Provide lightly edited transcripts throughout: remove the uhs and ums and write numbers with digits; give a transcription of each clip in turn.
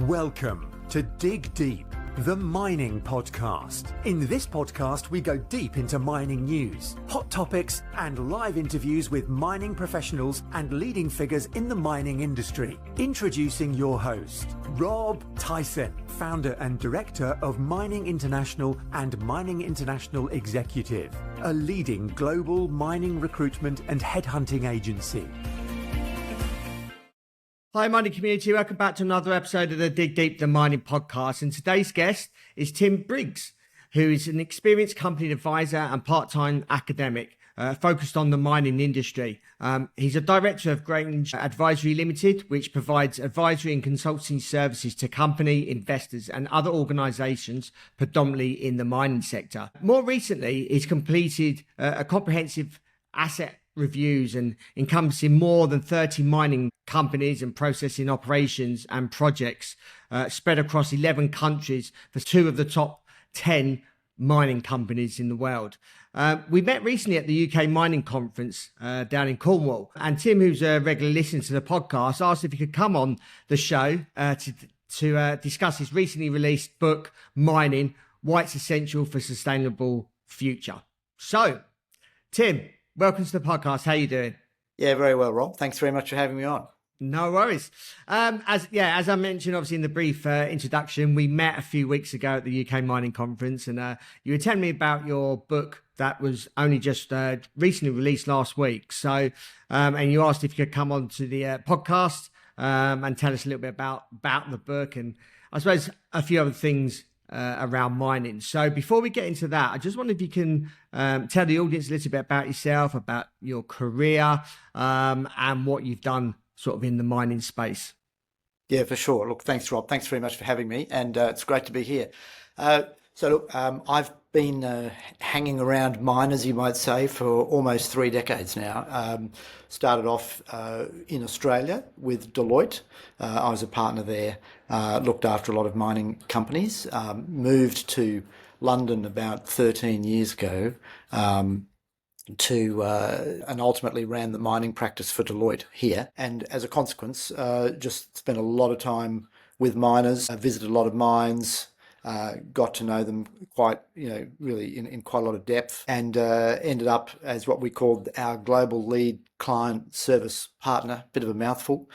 Welcome to Dig Deep, the mining podcast. In this podcast, we go deep into mining news, hot topics, and live interviews with mining professionals and leading figures in the mining industry. Introducing your host, Rob Tyson, founder and director of Mining International and Mining International Executive, a leading global mining recruitment and headhunting agency. Hi mining community, welcome back to another episode of the Dig Deep the Mining podcast, and today's guest is Tim Briggs, who is an experienced company advisor and part-time academic focused on the mining industry. He's a director of Grainge Advisory Limited, which provides advisory and consultancy services to company, investors and other organisations predominantly in the mining sector. More recently, he's completed a comprehensive asset reviews and encompassing more than 30 mining companies and processing operations and projects spread across 11 countries for 2 of the top 10 mining companies in the world. We met recently at the UK Mining Conference down in Cornwall, and Tim, who's a regular listener to the podcast, asked if he could come on the show to discuss his recently released book, Mining, Why It's Essential for a Sustainable Future. So, Tim, welcome to the podcast. How are you doing? Yeah, very well, Rob. Thanks very much for having me on. No worries. As I mentioned, obviously in the brief introduction, we met a few weeks ago at the UK Mining Conference, and you were telling me about your book that was only just recently released last week. So, and you asked if you could come on to the podcast and tell us a little bit about the book, and I suppose a few other things around mining. So before we get into that, I just wonder if you can tell the audience a little bit about yourself, about your career, and what you've done sort of in the mining space. Yeah, for sure. Look, thanks, Rob. Thanks very much for having me, and it's great to be here. I've been hanging around miners, you might say, for almost 3 decades now. Started off in Australia with Deloitte. I was a partner there, looked after a lot of mining companies, moved to London about 13 years ago, and ultimately ran the mining practice for Deloitte here. And as a consequence, just spent a lot of time with miners, visited a lot of mines, got to know them quite, really in quite a lot of depth, and ended up as what we called our global lead client service partner, bit of a mouthful,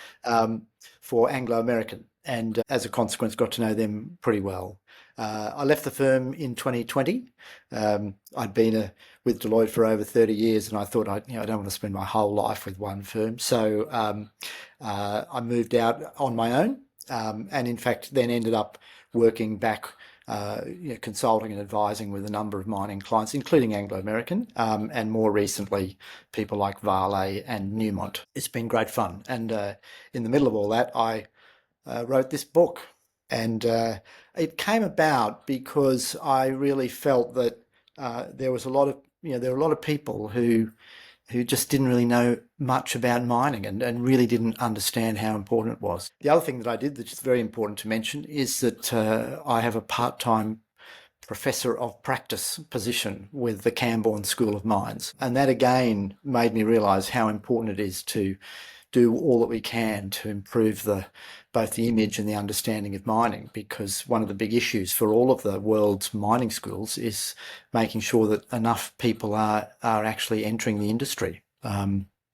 for Anglo American. And as a consequence, got to know them pretty well. I left the firm in 2020. I'd been with Deloitte for over 30 years, and I thought I don't want to spend my whole life with one firm. So I moved out on my own, and in fact then ended up working back, consulting and advising with a number of mining clients, including Anglo American, and more recently people like Vale and Newmont. It's been great fun, and in the middle of all that, I wrote this book. And it came about because I really felt that there was a lot of, there were a lot of people who just didn't really know much about mining and really didn't understand how important it was. The other thing that I did that's just very important to mention is that I have a part-time Professor of Practice position with the Camborne School of Mines. And that again made me realise how important it is to do all that we can to improve both the image and the understanding of mining, because one of the big issues for all of the world's mining schools is making sure that enough people are actually entering the industry,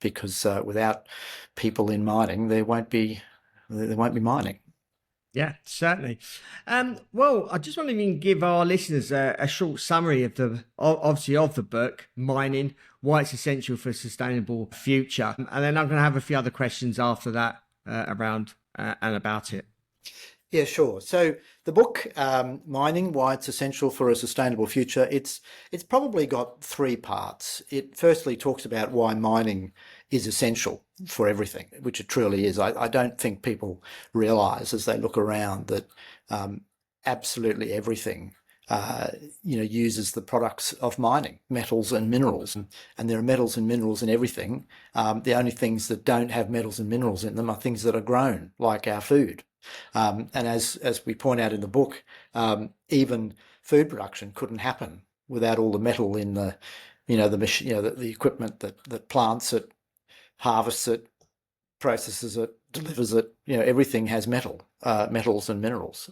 because without people in mining, there won't be mining. Yeah, certainly. Well, I just want to even give our listeners a short summary of the book, Mining, Why It's Essential for a Sustainable Future. And then I'm going to have a few other questions after that around and about it. Yeah, sure. So the book, Mining, Why It's Essential for a Sustainable Future, it's probably got 3 parts. It firstly talks about why mining is essential for everything, which it truly is. I don't think people realise as they look around that absolutely everything uses the products of mining, metals and minerals. And there are metals and minerals in everything. The only things that don't have metals and minerals in them are things that are grown, like our food. And as we point out in the book, even food production couldn't happen without all the metal in the equipment that plants it, harvests it, processes it, delivers it. Everything has metals and minerals.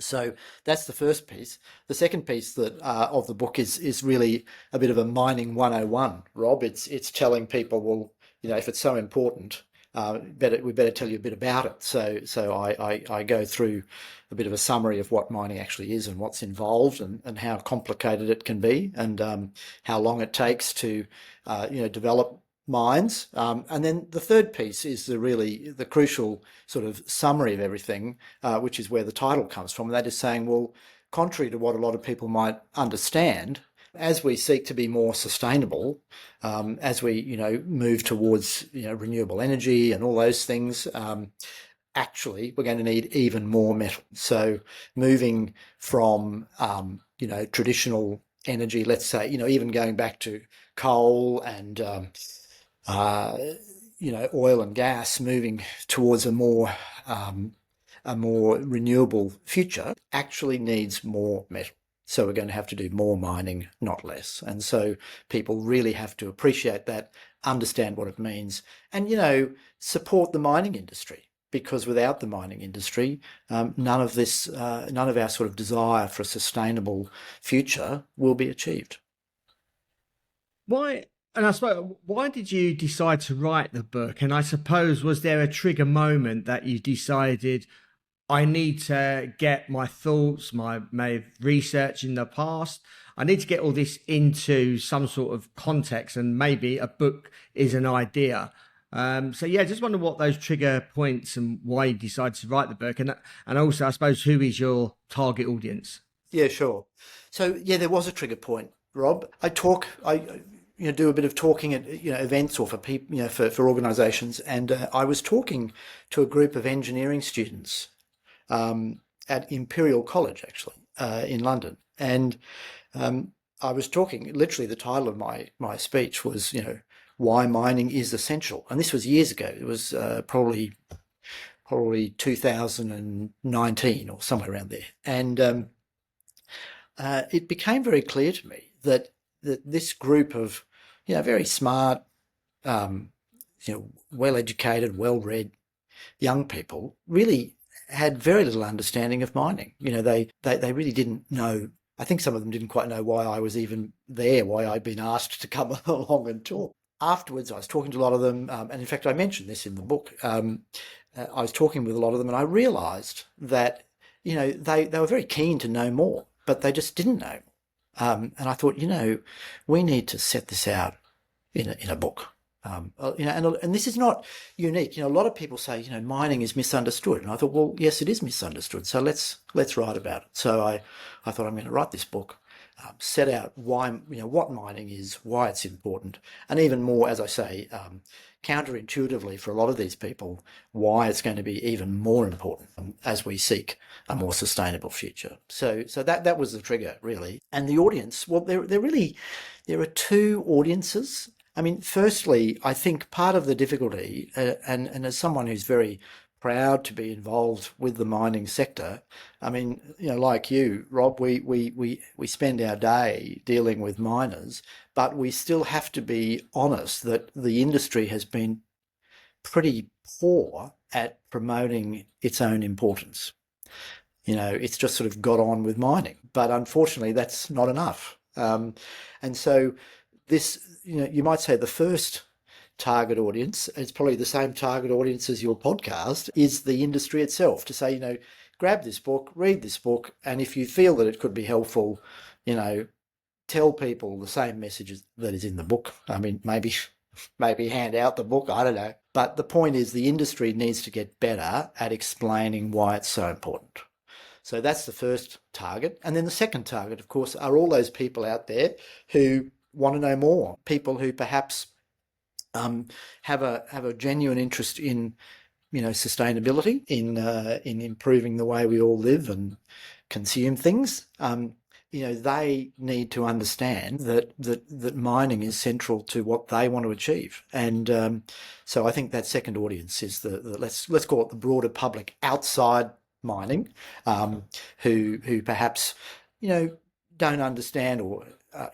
So that's the first piece. The second piece of the book is really a bit of a mining 101, Rob. It's telling people, well, if it's so important, we better tell you a bit about it. So I go through a bit of a summary of what mining actually is and what's involved and how complicated it can be and how long it takes to develop mines. And then the third piece is the crucial sort of summary of everything, which is where the title comes from. And that is saying, well, contrary to what a lot of people might understand, as we seek to be more sustainable, as we move towards renewable energy and all those things, actually we're going to need even more metal. So moving from traditional energy, let's say, even going back to coal and oil and gas, moving towards a more renewable future, actually needs more metal. So we're going to have to do more mining, not less. And so people really have to appreciate that, understand what it means, and support the mining industry. Because without the mining industry, none of our sort of desire for a sustainable future will be achieved. Why? And I suppose, why did you decide to write the book? And I suppose, was there a trigger moment that you decided, I need to get my thoughts, my research in the past, I need to get all this into some sort of context, and maybe a book is an idea. Just wonder what those trigger points and why you decided to write the book, and also I suppose who is your target audience? Yeah, sure. So there was a trigger point, Rob. I do a bit of talking at events or for people, for organisations, and I was talking to a group of engineering students at Imperial College, actually, in London, and I was talking. Literally, the title of my speech was, why mining is essential, and this was years ago. It was probably 2019 or somewhere around there, and it became very clear to me that this group of very smart, well-educated, well-read young people really had very little understanding of mining. They really didn't know. I think some of them didn't quite know why I was even there, why I'd been asked to come along and talk. Afterwards, I was talking to a lot of them, and in fact, I mentioned this in the book. I was talking with a lot of them, and I realised that they were very keen to know more, but they just didn't know. And I thought, we need to set this out in a book. And this is not unique. A lot of people say, mining is misunderstood. And I thought, well, yes, it is misunderstood. So let's write about it. So I thought, I'm going to write this book, set out why, what mining is, why it's important, and even more, as I say, counterintuitively for a lot of these people, why it's going to be even more important as we seek a more sustainable future. So that was the trigger, really. And the audience, well, there are two audiences. I mean, firstly, I think part of the difficulty, and as someone who's very proud to be involved with the mining sector, I mean, like you, Rob, we spend our day dealing with miners, but we still have to be honest that the industry has been pretty poor at promoting its own importance. It's just sort of got on with mining, but unfortunately that's not enough. And so this, you might say the first target audience, it's probably the same target audience as your podcast, is the industry itself, to say, grab this book, read this book, and if you feel that it could be helpful, tell people the same messages that is in the book. I mean, maybe hand out the book, I don't know. But the point is the industry needs to get better at explaining why it's so important. So that's the first target. And then the second target, of course, are all those people out there who want to know more, people who perhaps have a genuine interest in sustainability, in improving the way we all live and consume things. They need to understand that mining is central to what they want to achieve. And so I think that second audience is the let's call it the broader public outside mining, who perhaps don't understand or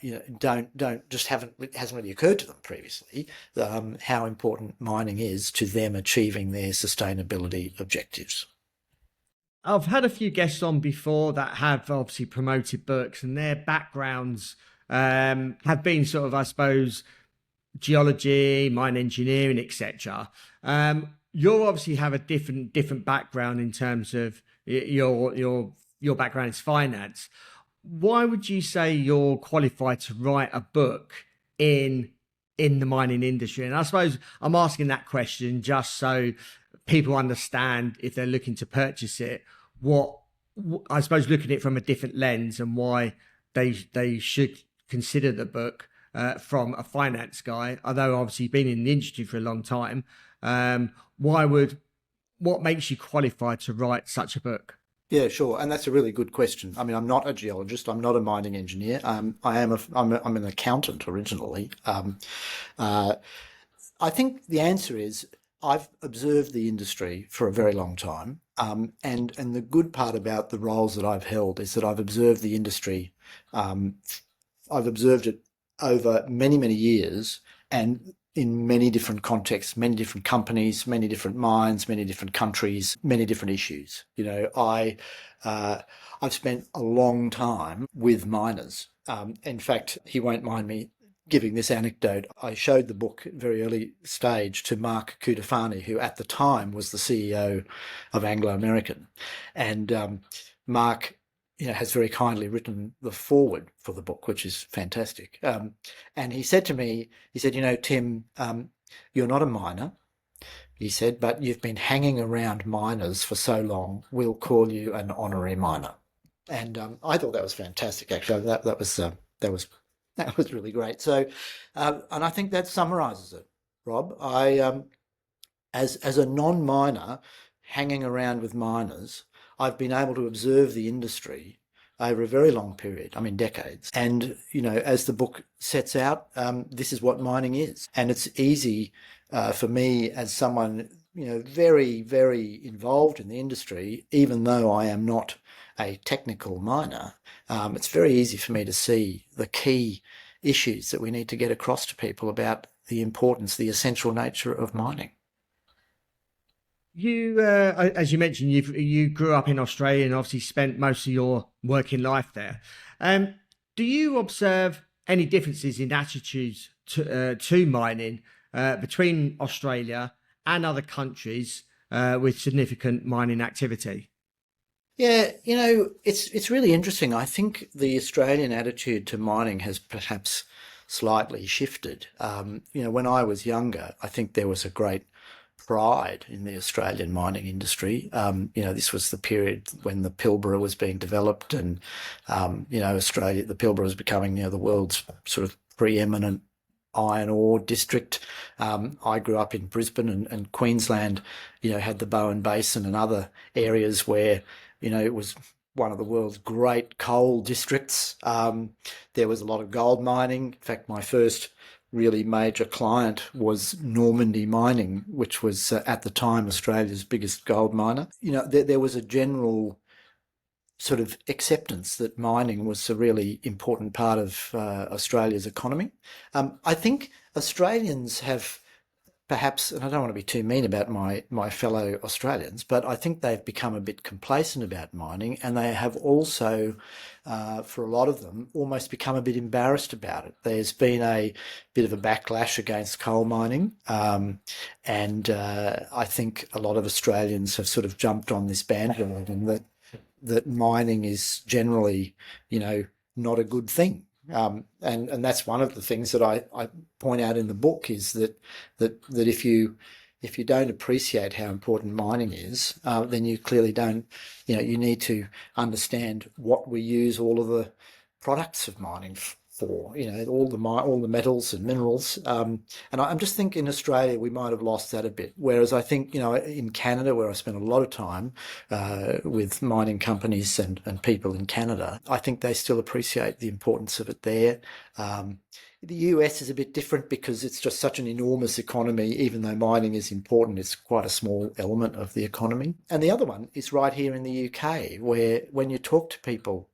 it hasn't really occurred to them previously how important mining is to them achieving their sustainability objectives. I've had a few guests on before that have obviously promoted books, and their backgrounds have been sort of, I suppose, geology, mine engineering, etc. You obviously have a different background in terms of your background is finance. Why would you say you're qualified to write a book in the mining industry? And I suppose I'm asking that question just so people understand, if they're looking to purchase it, what I suppose, looking at it from a different lens, and why they should consider the book from a finance guy. Although obviously you've been in the industry for a long time, what makes you qualified to write such a book? Yeah, sure, and that's a really good question. I mean, I'm not a geologist. I'm not a mining engineer. I'm an accountant originally. I think the answer is I've observed the industry for a very long time, and the good part about the roles that I've held is that I've observed the industry. I've observed it over many years, and in many different contexts, many different companies, many different mines, many different countries, many different issues. You know, I've spent a long time with miners. In fact, he won't mind me giving this anecdote. I showed the book at a very early stage to Mark Kudafani, who at the time was the CEO of Anglo American, and Mark, has very kindly written the foreword for the book, which is fantastic. And he said to me, Tim, you're not a miner, he said, but you've been hanging around miners for so long, we'll call you an honorary miner. And I thought that was fantastic, actually. That was really great. So, and I think that summarises it, Rob. As a non-miner hanging around with miners, I've been able to observe the industry over a very long period, I mean decades. And, as the book sets out, this is what mining is. And it's easy for me as someone, very, very involved in the industry, even though I am not a technical miner, it's very easy for me to see the key issues that we need to get across to people about the importance, the essential nature of mining. You, as you mentioned, you grew up in Australia and obviously spent most of your working life there. Do you observe any differences in attitudes to mining between Australia and other countries with significant mining activity? Yeah, it's really interesting. I think the Australian attitude to mining has perhaps slightly shifted. When I was younger, I think there was a great pride in the Australian mining industry. This was the period when the Pilbara was being developed, and Australia, the Pilbara was becoming the world's sort of preeminent iron ore district. I grew up in Brisbane, and Queensland, had the Bowen Basin and other areas where it was one of the world's great coal districts. There was a lot of gold mining. In fact, my first really major client was Normandy Mining, which was at the time Australia's biggest gold miner. There was a general sort of acceptance that mining was a really important part of Australia's economy. I think Australians have perhaps, and I don't want to be too mean about my fellow Australians, but I think they've become a bit complacent about mining, and they have also, for a lot of them, almost become a bit embarrassed about it. There's been a bit of a backlash against coal mining, and I think a lot of Australians have sort of jumped on this bandwagon that mining is generally, not a good thing. And that's one of the things that I point out in the book, is that if you don't appreciate how important mining is, then you clearly don't, you need to understand what we use all of the products of mining for, all the metals and minerals. And I'm just thinking in Australia, we might have lost that a bit. Whereas I think, in Canada, where I spent a lot of time with mining companies and people in Canada, I think they still appreciate the importance of it there. The US is a bit different because it's just such an enormous economy. Even though mining is important, it's quite a small element of the economy. And the other one is right here in the UK, where when you talk to people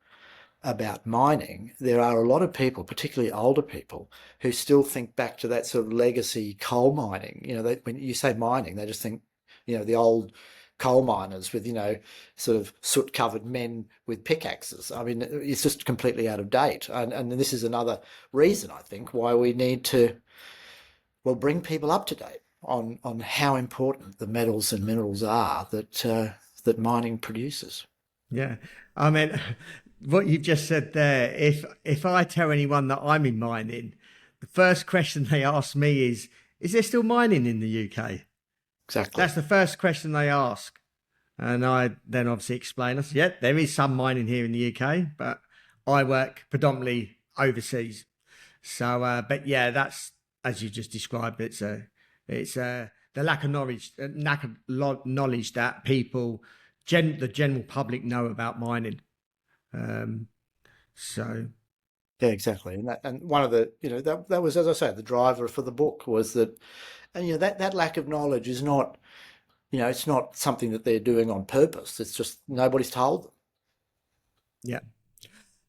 about mining, there are a lot of people, particularly older people, who still think back to that sort of legacy coal mining. When you say mining, they just think, the old coal miners with, sort of soot-covered men with pickaxes. I mean, it's just completely out of date. And this is another reason, I think, why we need to, bring people up to date on how important the metals and minerals are that mining produces. Yeah. I mean, what you've just said there, if I tell anyone that I'm in mining, the first question they ask me is there still mining in the UK? Exactly. That's the first question they ask. And I then obviously explain, I said, yeah, there is some mining here in the UK, but I work predominantly overseas. So, but yeah, that's, as you just described, it's the lack of knowledge, knowledge that people, the general public know about mining. So yeah, exactly. And one of the, that was, as I say, the driver for the book was that, and that lack of knowledge is not, it's not something that they're doing on purpose. It's just nobody's told them.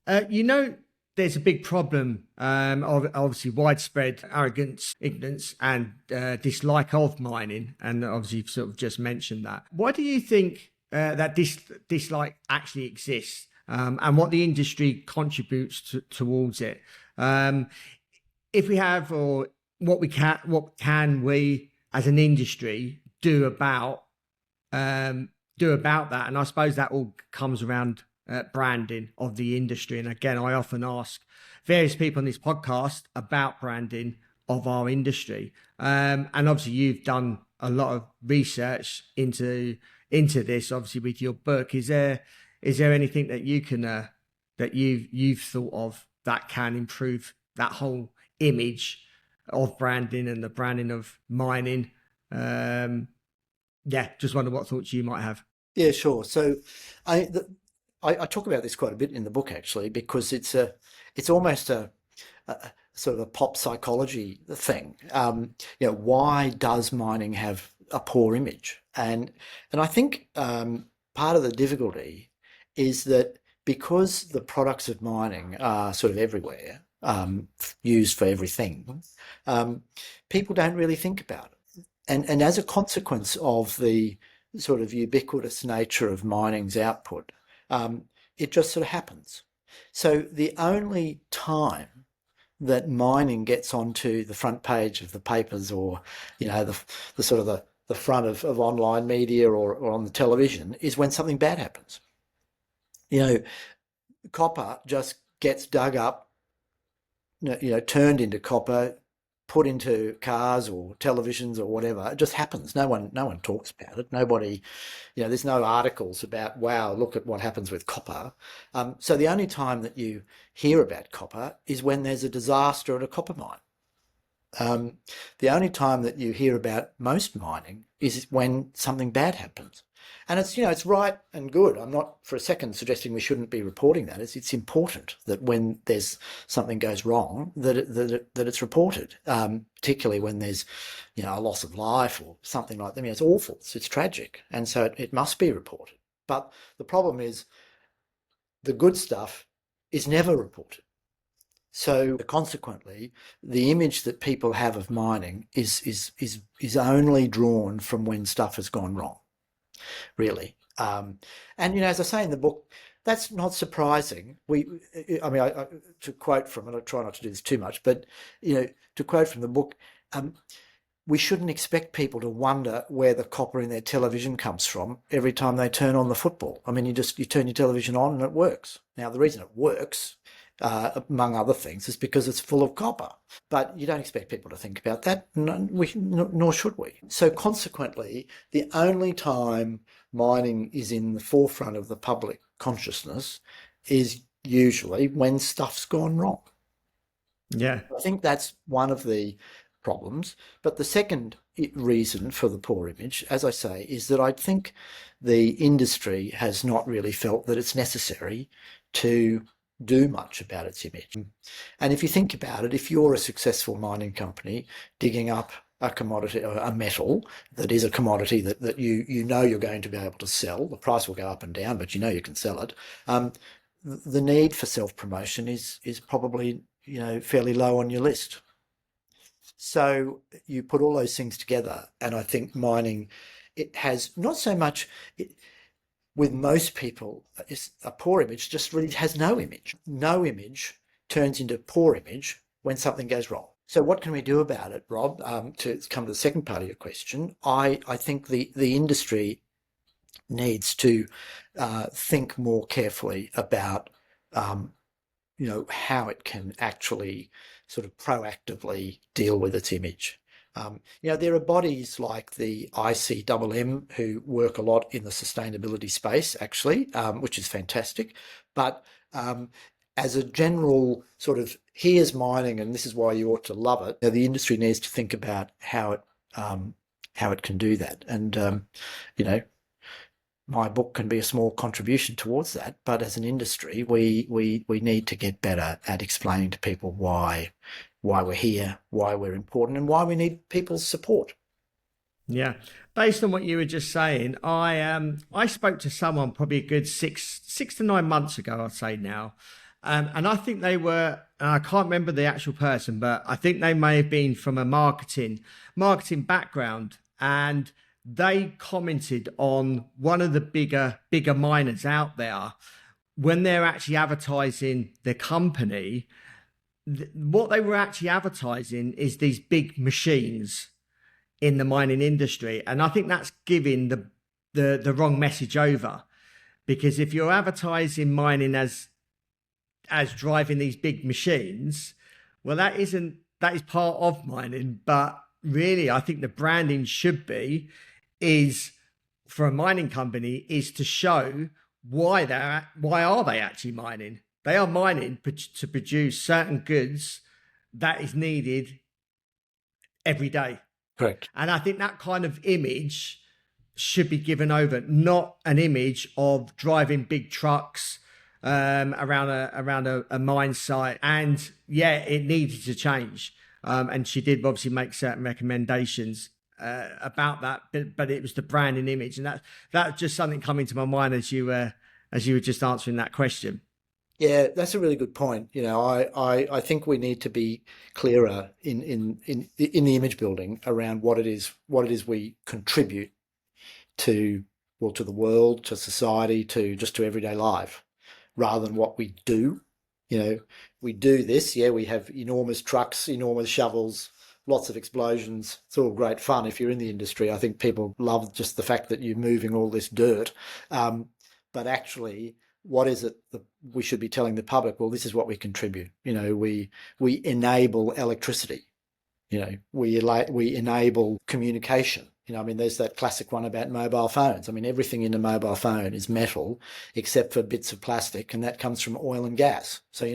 Yeah. There's a big problem, obviously widespread arrogance, ignorance, and dislike of mining. And obviously you've sort of just mentioned that. Why do you think that dislike actually exists, and what the industry contributes towards it? If we have, or what can we as an industry do about that? And I suppose that all comes around branding of the industry. And again, I often ask various people on this podcast about branding of our industry. And obviously you've done a lot of research into this, obviously with your book. Is there anything that you can that you've thought of that can improve that whole image of branding and the branding of mining? Just wonder what thoughts you might have. Yeah, sure. So I talk about this quite a bit in the book, actually, because it's almost a sort of a pop psychology thing. Why does mining have a poor image? And I think part of the difficulty is that because the products of mining are sort of everywhere, used for everything, people don't really think about it. And as a consequence of the sort of ubiquitous nature of mining's output, it just sort of happens. So the only time that mining gets onto the front page of the papers, or the sort of the front of online media or on the television, is when something bad happens. Copper just gets dug up, turned into copper, put into cars or televisions or whatever. It just happens. No one talks about it. Nobody, there's no articles about, wow, look at what happens with copper. So the only time that you hear about copper is when there's a disaster at a copper mine. The only time that you hear about most mining is when something bad happens. And it's right and good. I'm not for a second suggesting we shouldn't be reporting that. It's important that when there's something goes wrong, that it's reported, particularly when there's, a loss of life or something like that. I mean, it's awful. It's tragic. And so it must be reported. But the problem is the good stuff is never reported. So consequently, the image that people have of mining is only drawn from when stuff has gone wrong. Really. And, as I say in the book, that's not surprising. To quote from it, I try not to do this too much, but, to quote from the book, we shouldn't expect people to wonder where the copper in their television comes from every time they turn on the football. I mean, you turn your television on and it works. Now, the reason it works, among other things, is because it's full of copper. But you don't expect people to think about that, nor should we. So consequently, the only time mining is in the forefront of the public consciousness is usually when stuff's gone wrong. Yeah. I think that's one of the problems. But the second reason for the poor image, as I say, is that I think the industry has not really felt that it's necessary to do much about its image. And if you think about it, if you're a successful mining company digging up a commodity, or a metal that is a commodity that you know you're going to be able to sell, the price will go up and down, but you know you can sell it. the need for self-promotion is probably, fairly low on your list. So you put all those things together, and I think mining, it has not so much, with most people, it's a poor image, just really has no image. No image turns into poor image when something goes wrong. So what can we do about it, Rob? To come to the second part of your question, I think the industry needs to think more carefully about how it can actually sort of proactively deal with its image. There are bodies like the ICMM who work a lot in the sustainability space, actually, which is fantastic. But as a general sort of, here's mining and this is why you ought to love it, the industry needs to think about how it can do that. And, my book can be a small contribution towards that, but as an industry, we need to get better at explaining to people why we're here, why we're important, and why we need people's support. Yeah, based on what you were just saying, I spoke to someone probably a good six to 9 months ago, I'd say now, and I think they were. I can't remember the actual person, but I think they may have been from a marketing background, and they commented on one of the bigger miners out there when they're actually advertising the company. What they were actually advertising is these big machines in the mining industry, and I think that's giving the wrong message over, because if you're advertising mining as driving these big machines, well, that is part of mining, but really I think the branding should be is for a mining company is to show why are they actually mining. They are mining to produce certain goods that is needed every day. Correct. And I think that kind of image should be given over, not an image of driving big trucks around a mine site. And yeah, it needed to change. And she did obviously make certain recommendations about that, but it was the branding image, and that's just something coming to my mind as you were just answering that question. Yeah, that's a really good point. I think we need to be clearer in the image building around what it is we contribute to the world, to society, to everyday life, rather than what we do. We do this. Yeah, we have enormous trucks, enormous shovels, lots of explosions. It's all great fun if you're in the industry. I think people love just the fact that you're moving all this dirt. But actually, what is it that we should be telling the public? Well, this is what we contribute. We enable electricity. We enable communication. There's that classic one about mobile phones. Everything in a mobile phone is metal except for bits of plastic, and that comes from oil and gas. So,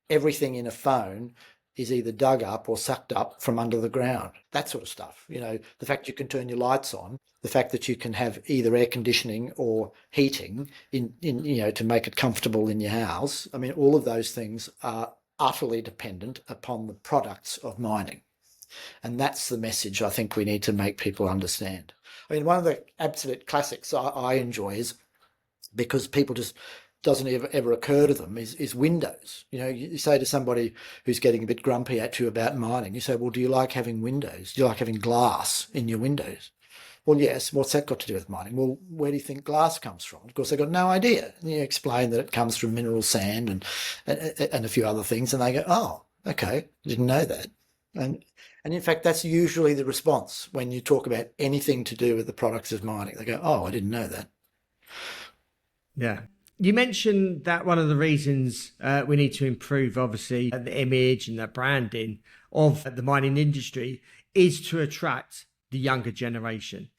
everything in a phone is either dug up or sucked up from under the ground, that sort of stuff. The fact you can turn your lights on, the fact that you can have either air conditioning or heating in to make it comfortable in your house. All of those things are utterly dependent upon the products of mining. And that's the message I think we need to make people understand. One of the absolute classics I enjoy is, because people just doesn't ever occur to them, is windows. You say to somebody who's getting a bit grumpy at you about mining, you say, well, do you like having windows? Do you like having glass in your windows? Well, yes. What's that got to do with mining? Well, where do you think glass comes from? Of course, they've got no idea. And you explain that it comes from mineral sand and a few other things, and they go, oh, okay, didn't know that. And in fact, that's usually the response when you talk about anything to do with the products of mining. They go, oh, I didn't know that. Yeah. You mentioned that one of the reasons we need to improve, obviously, the image and the branding of the mining industry is to attract the younger generation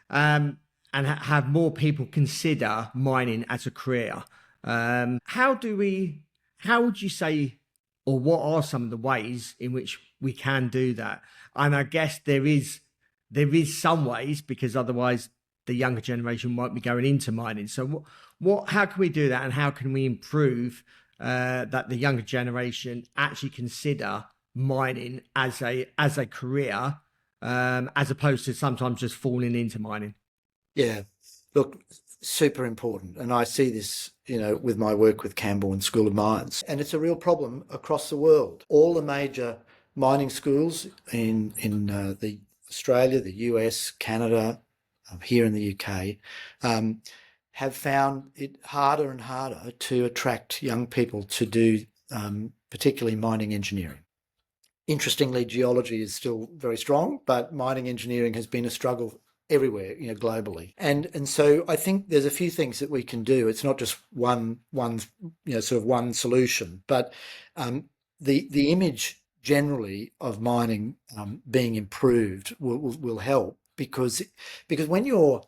and have more people consider mining as a career. How would you say, or what are some of the ways in which we can do that? And I guess there is some ways, because otherwise the younger generation won't be going into mining. So how can we do that, and how can we improve that the younger generation actually consider mining as a career, as opposed to sometimes just falling into mining? Yeah, look, super important. And I see this, with my work with Camborne School of Mines. And it's a real problem across the world. All the major mining schools in the Australia, the US, Canada, here in the UK, have found it harder and harder to attract young people to do particularly mining engineering. Interestingly, geology is still very strong, but mining engineering has been a struggle everywhere, globally. And so I think there's a few things that we can do. It's not just one solution, but the image generally of mining being improved will help because when you're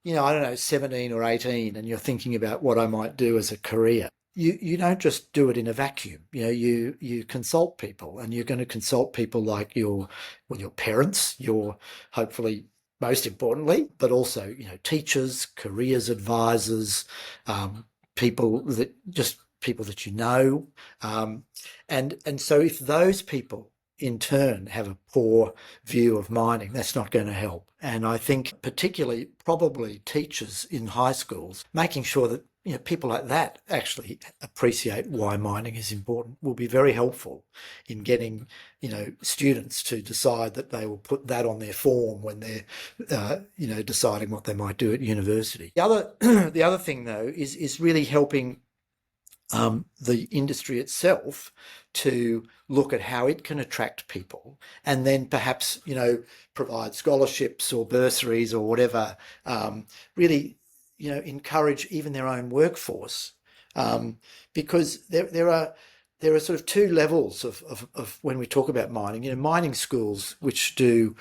17 or 18 and you're thinking about what I might do as a career, you don't just do it in a vacuum. You consult people, and you're going to consult people like your parents, your hopefully most importantly, but also teachers, careers advisors, people that you know, and so if those people in turn have a poor view of mining, that's not going to help. And I think particularly probably teachers in high schools, making sure that people like that actually appreciate why mining is important will be very helpful in getting students to decide that they will put that on their form when they're deciding what they might do at university. The other thing though is really helping the industry itself to look at how it can attract people, and then perhaps provide scholarships or bursaries or whatever. Really, encourage even their own workforce, because there are sort of two levels of when we talk about mining. Mining schools which do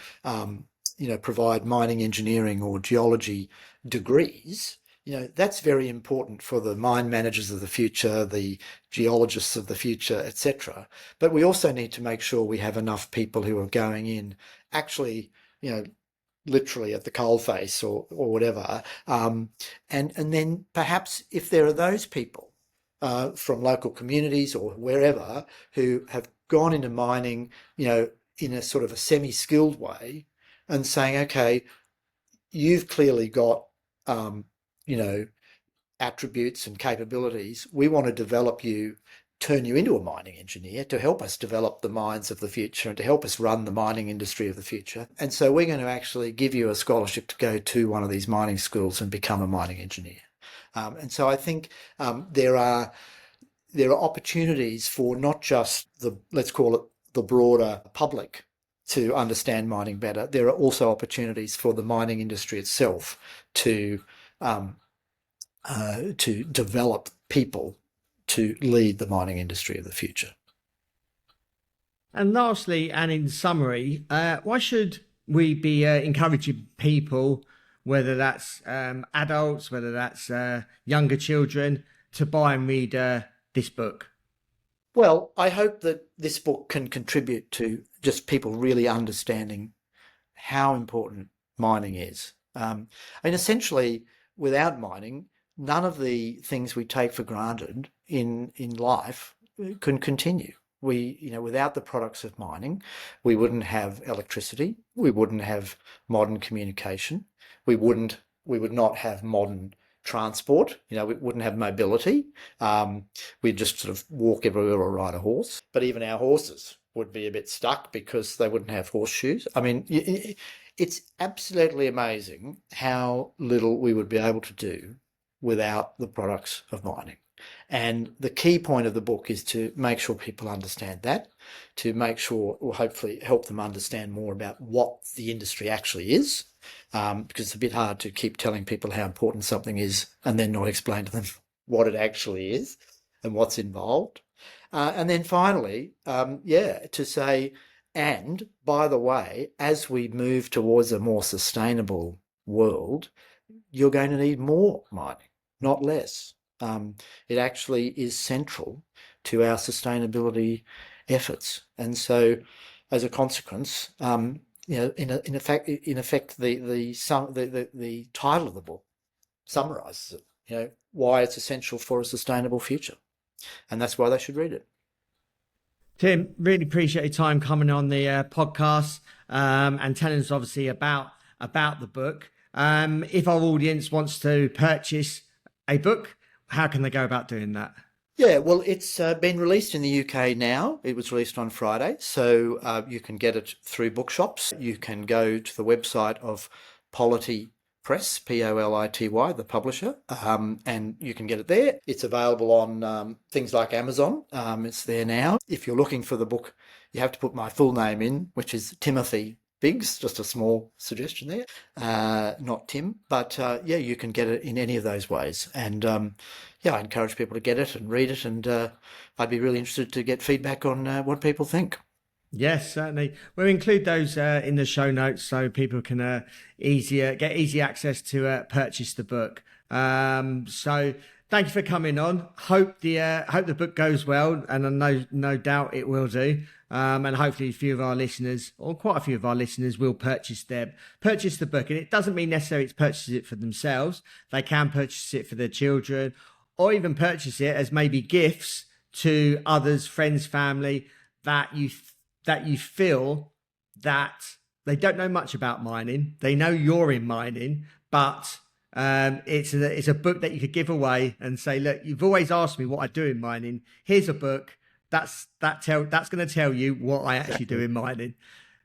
provide mining engineering or geology degrees. That's very important for the mine managers of the future, the geologists of the future, etc. But we also need to make sure we have enough people who are going in actually, literally at the coalface or whatever. And then perhaps if there are those people from local communities or wherever who have gone into mining, in a sort of a semi-skilled way, and saying, okay, you've clearly got attributes and capabilities. We want to develop you, turn you into a mining engineer to help us develop the mines of the future and to help us run the mining industry of the future. And so we're going to actually give you a scholarship to go to one of these mining schools and become a mining engineer. And so I think there are opportunities for not just let's call it the broader public to understand mining better. There are also opportunities for the mining industry itself to develop people to lead the mining industry of the future. And lastly, and in summary, why should we be encouraging people, whether that's adults, whether that's younger children, to buy and read this book? Well, I hope that this book can contribute to just people really understanding how important mining is. Essentially, without mining, none of the things we take for granted in life can continue. Without the products of mining, we wouldn't have electricity, we wouldn't have modern communication, we would not have modern transport, we wouldn't have mobility. We'd just sort of walk everywhere or ride a horse. But even our horses would be a bit stuck because they wouldn't have horseshoes. I mean, it's absolutely amazing how little we would be able to do without the products of mining. And the key point of the book is to make sure people understand that, to make sure, or hopefully help them understand more about what the industry actually is, because it's a bit hard to keep telling people how important something is and then not explain to them what it actually is and what's involved. And then finally, to say, and by the way, as we move towards a more sustainable world, you're going to need more mining, not less. It actually is central to our sustainability efforts. And so as a consequence, in effect, the title of the book summarises it, why it's essential for a sustainable future. And that's why they should read it. Tim, really appreciate your time coming on the podcast and telling us obviously about the book. If our audience wants to purchase a book, how can they go about doing that? Yeah, well, it's been released in the UK now. It was released on Friday, so you can get it through bookshops. You can go to the website of Polity Press, Polity, the publisher, and you can get it there. It's available on things like Amazon. It's there now. If you're looking for the book, you have to put my full name in, which is Timothy Biggs, just a small suggestion there, not Tim, but yeah, you can get it in any of those ways. And yeah, I encourage people to get it and read it, and I'd be really interested to get feedback on what people think. Yes, certainly. We'll include those in the show notes so people can get easy access to purchase the book. So thank you for coming on. Hope the book goes well, and I no doubt it will do. And hopefully a few of our listeners, or quite a few of our listeners, will purchase the book. And it doesn't mean necessarily to purchase it for themselves. They can purchase it for their children, or even purchase it as maybe gifts to others, friends, family that you feel that they don't know much about mining. They know you're in mining, but it's a book that you could give away and say, look, you've always asked me what I do in mining. Here's a book that's going to tell you what I actually do in mining.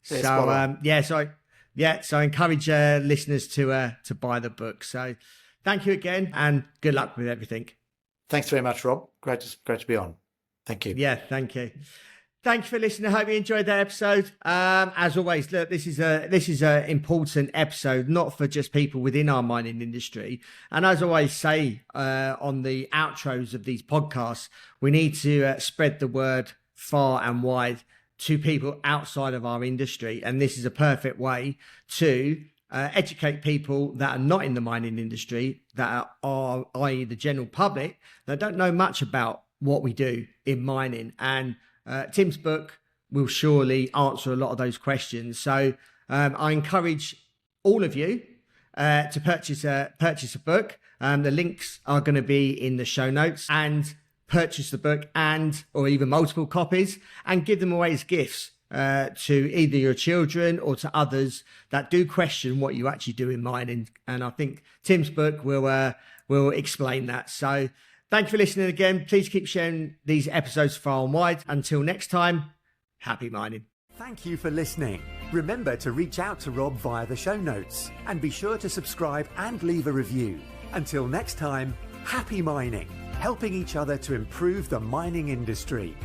So so I encourage listeners to buy the book. So thank you again, and good luck with everything. Thanks very much, Rob. Great to be on. Thank you. Yeah, thank you. Thank you for listening. I hope you enjoyed that episode. As always, look, this is a important episode, not for just people within our mining industry. And as I always say on the outros of these podcasts, we need to spread the word far and wide to people outside of our industry. And this is a perfect way to educate people that are not in the mining industry, that are, i.e. the general public, that don't know much about what we do in mining. And Tim's book will surely answer a lot of those questions. So I encourage all of you to purchase a book. The links are going to be in the show notes, and purchase the book or even multiple copies, and give them away as gifts to either your children or to others that do question what you actually do in mining. And I think Tim's book will explain that. So thank you for listening again. Please keep sharing these episodes far and wide. Until next time, happy mining. Thank you for listening. Remember to reach out to Rob via the show notes, and be sure to subscribe and leave a review. Until next time, happy mining, helping each other to improve the mining industry.